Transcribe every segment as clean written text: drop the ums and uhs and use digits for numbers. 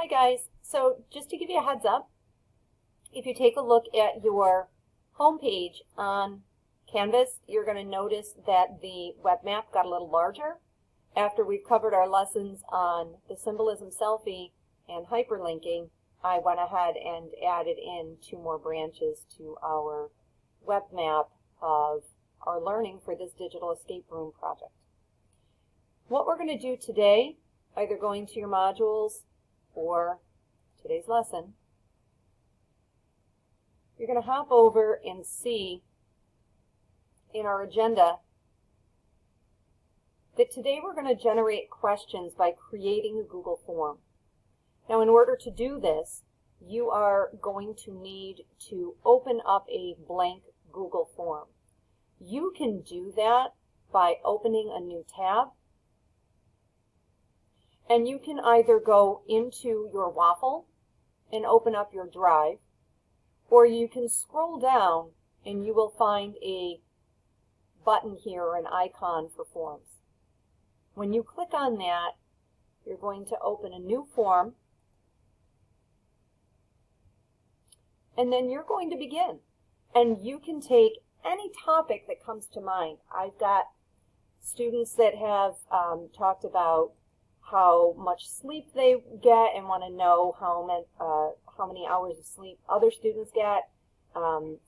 Hi guys, so just to give you a heads up, if you take a look at your home page on Canvas, you're going to notice that the web map got a little larger. After we've covered our lessons on the symbolism selfie and hyperlinking, I went ahead and added in 2 more branches to our web map of our learning for this digital escape room project. What we're going to do today, either going to your modules or today's lesson, you're going to hop over and see in our agenda that today we're going to generate questions by creating a Google form. Now, in order to do this, you are going to need to open up a blank Google form. You can do that by opening a new tab, and you can either go into your Waffle and open up your Drive, or you can scroll down and you will find a button here or an icon for forms. When you click on that, you're going to open a new form, and then you're going to begin. And you can take any topic that comes to mind. I've got students that have talked about how much sleep they get and want to know how many hours of sleep other students get,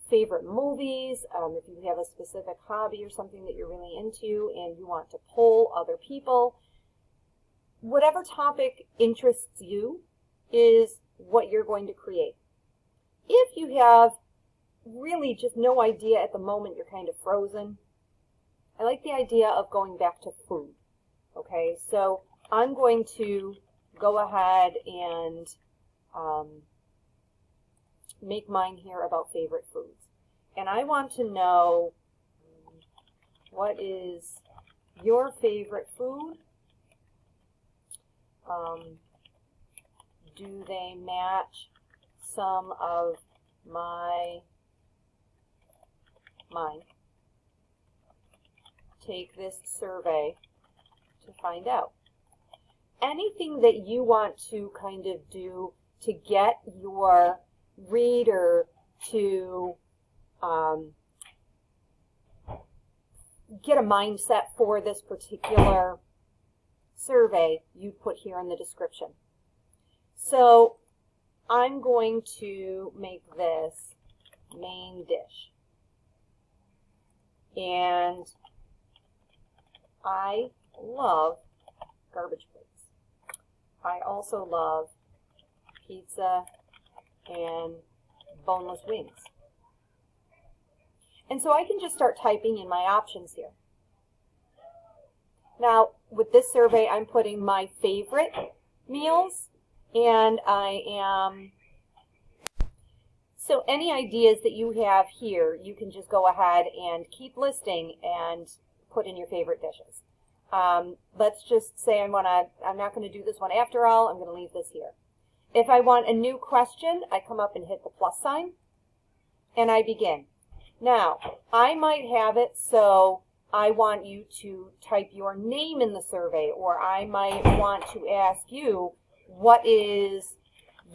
favorite movies, if you have a specific hobby or something that you're really into and you want to poll other people. Whatever topic interests you is what you're going to create. If you have really just no idea at the moment, you're kind of frozen, I like the idea of going back to food. Okay, so I'm going to go ahead and make mine here about favorite foods. And I want to know, what is your favorite food? Do they match some of mine? Take this survey to find out. Anything that you want to kind of do to get your reader to get a mindset for this particular survey, you put here in the description. So I'm going to make this main dish. And I love garbage plates. I also love pizza and boneless wings. And so I can just start typing in my options here. Now, with this survey, I'm putting my favorite meals, and so any ideas that you have here, you can just go ahead and keep listing and put in your favorite dishes. Let's just say I'm not going to do this one after all. I'm going to leave this here. If I want a new question, I come up and hit the plus sign, and I begin. Now, I might have it so I want you to type your name in the survey, or I might want to ask you, what is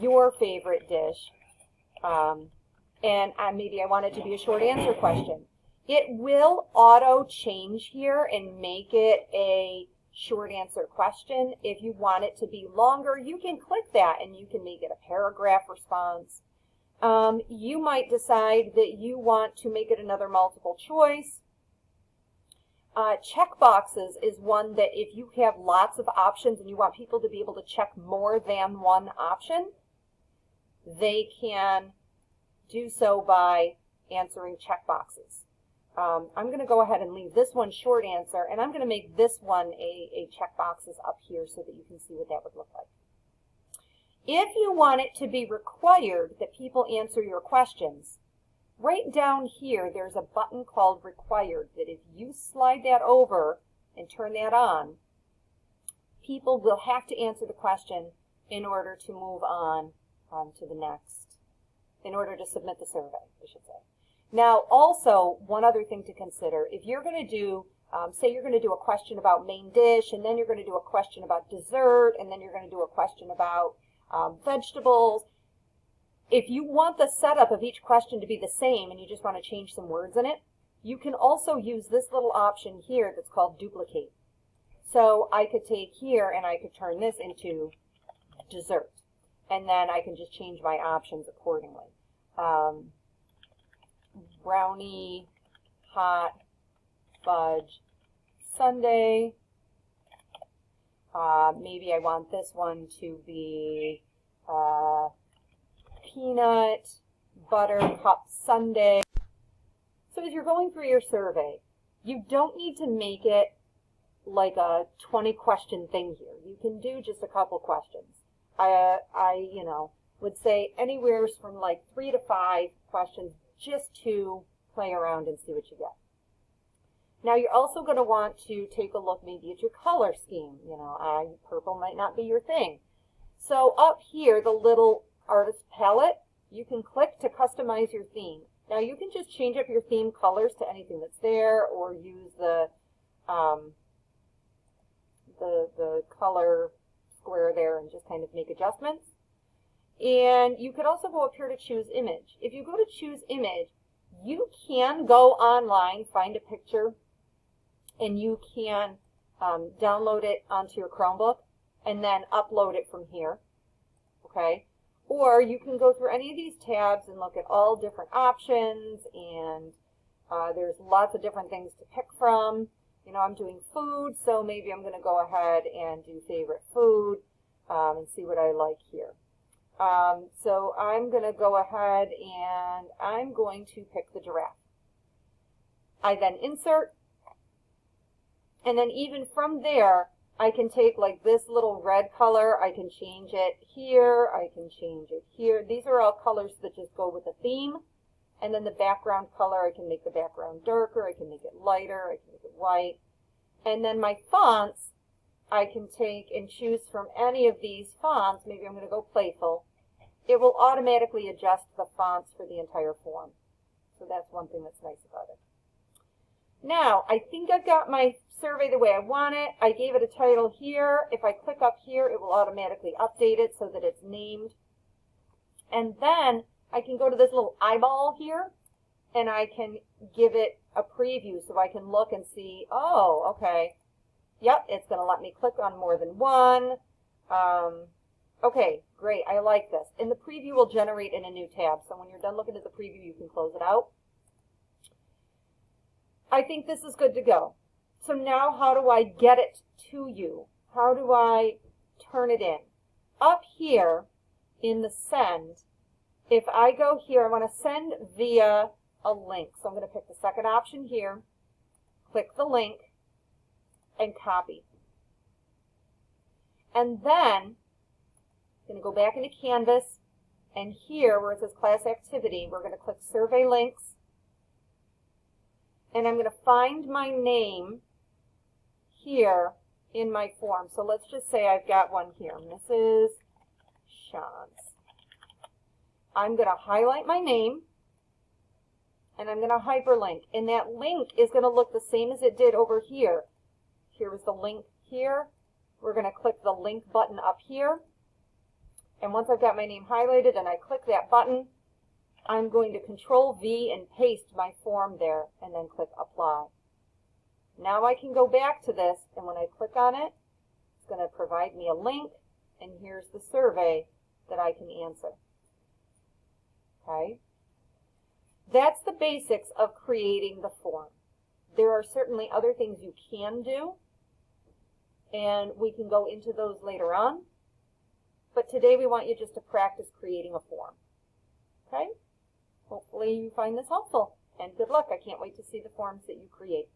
your favorite dish? And maybe I want it to be a short answer question. It will auto change here and make it a short answer question. If you want it to be longer, you can click that and you can make it a paragraph response. You might decide that you want to make it another multiple choice. Checkboxes is one that if you have lots of options and you want people to be able to check more than one option, they can do so by answering checkboxes. I'm going to go ahead and leave this one short answer, and I'm going to make this one a checkboxes up here so that you can see what that would look like. If you want it to be required that people answer your questions, right down here there's a button called Required that if you slide that over and turn that on, people will have to answer the question in order to move on to the next, in order to submit the survey, I should say. Now, also, one other thing to consider, if you're going to do, say you're going to do a question about main dish, and then you're going to do a question about dessert, and then you're going to do a question about vegetables. If you want the setup of each question to be the same and you just want to change some words in it, you can also use this little option here that's called duplicate. So I could take here and I could turn this into dessert. And then I can just change my options accordingly. Brownie, hot, fudge, sundae. Maybe I want this one to be peanut butter cup sundae. So as you're going through your survey, you don't need to make it like a 20 question thing here. You can do just a couple questions. I would say anywhere from like 3 to 5 questions just to play around and see what you get. Now you're also going to want to take a look maybe at your color scheme. Purple might not be your thing. So up here, the little artist palette, you can click to customize your theme. Now you can just change up your theme colors to anything that's there, or use the color square there and just kind of make adjustments. And you could also go up here to choose image. If you go to choose image, you can go online, find a picture, and you can download it onto your Chromebook and then upload it from here. Okay? Or you can go through any of these tabs and look at all different options, and there's lots of different things to pick from. I'm doing food, so maybe I'm going to go ahead and do favorite food and see what I like here. So I'm going to go ahead and I'm going to pick the giraffe. I then insert, and then even from there, I can take like this little red color, I can change it here, I can change it here. These are all colors that just go with the theme. And then the background color, I can make the background darker, I can make it lighter, I can make it white. And then my fonts, I can take and choose from any of these fonts. Maybe I'm going to go playful. It will automatically adjust the fonts for the entire form. So that's one thing that's nice about it. Now, I think I've got my survey the way I want it. I gave it a title here. If I click up here, it will automatically update it so that it's named. And then I can go to this little eyeball here, and I can give it a preview so I can look and see, oh, okay. Yep, it's going to let me click on more than one. Okay, great, I like this. And the preview will generate in a new tab. So when you're done looking at the preview, you can close it out. I think this is good to go. So now how do I get it to you? How do I turn it in? Up here in the send, if I go here, I want to send via a link. So I'm going to pick the second option here, click the link, and copy. And then I'm going to go back into Canvas, and here where it says class activity, we're going to click survey links, and I'm going to find my name here in my form. So let's just say I've got one here, Mrs. Shantz. I'm going to highlight my name, and I'm going to hyperlink. And that link is going to look the same as it did over here. Here is the link here. We're going to click the link button up here. And once I've got my name highlighted and I click that button, I'm going to Control V and paste my form there, and then click Apply. Now I can go back to this, and when I click on it, it's going to provide me a link, and here's the survey that I can answer. Okay? That's the basics of creating the form. There are certainly other things you can do, and we can go into those later on. But today we want you just to practice creating a form. Okay? Hopefully you find this helpful, and good luck. I can't wait to see the forms that you create.